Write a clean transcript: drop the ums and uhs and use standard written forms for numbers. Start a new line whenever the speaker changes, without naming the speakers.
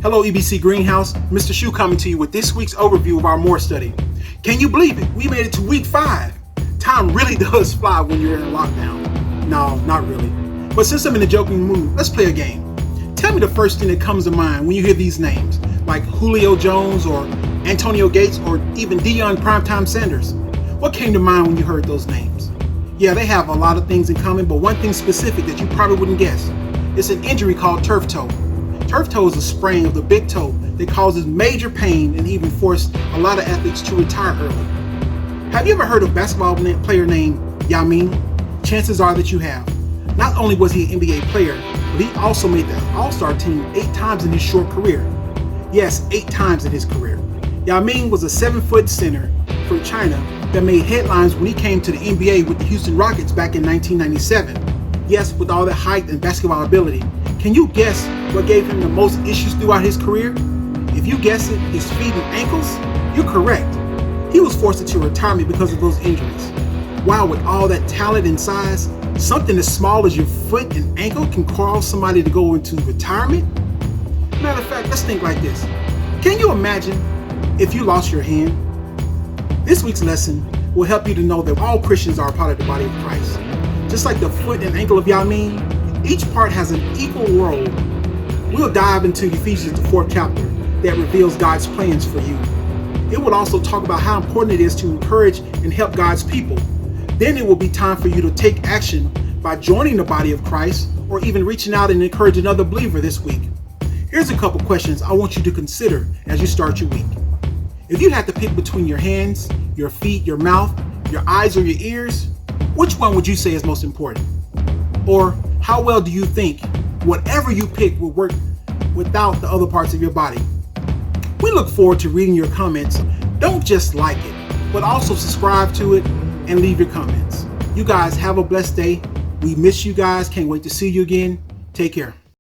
Hello EBC Greenhouse, Mr. Shu coming to you with this week's overview of our More study. Can you believe it? We made it to week 5. Time really does fly when you're in lockdown. No, not really. But since I'm in a joking mood, let's play a game. Tell me the first thing that comes to mind when you hear these names, like Julio Jones or Antonio Gates or even Deion Primetime Sanders. What came to mind when you heard those names? Yeah, they have a lot of things in common, but one thing specific that you probably wouldn't guess. It's an injury called turf toe. Turf toe is a sprain of the big toe that causes major pain and even forced a lot of athletes to retire early. Have you ever heard of a basketball player named Yao Ming? Chances are that you have. Not only was he an NBA player, but he also made the All-Star team 8 times in his short career. Yes, 8 times in his career. Yao Ming was a 7-foot center from China that made headlines when he came to the NBA with the Houston Rockets back in 1997. Yes, with all that height and basketball ability. Can you guess what gave him the most issues throughout his career? If you guess it, his feet and ankles, you're correct. He was forced into retirement because of those injuries. Wow, with all that talent and size, something as small as your foot and ankle can cause somebody to go into retirement? Matter of fact, let's think like this. Can you imagine if you lost your hand? This week's lesson will help you to know that all Christians are a part of the body of Christ. Just like the foot and ankle of Yao Ming, each part has an equal role. We'll dive into Ephesians, the 4th chapter, that reveals God's plans for you. It will also talk about how important it is to encourage and help God's people. Then it will be time for you to take action by joining the body of Christ or even reaching out and encourage another believer this week. Here's a couple questions I want you to consider as you start your week. If you had to pick between your hands, your feet, your mouth, your eyes, or your ears, which one would you say is most important? Or how well do you think whatever you pick will work without the other parts of your body? We look forward to reading your comments. Don't just like it, but also subscribe to it and leave your comments. You guys have a blessed day. We miss you guys. Can't wait to see you again. Take care.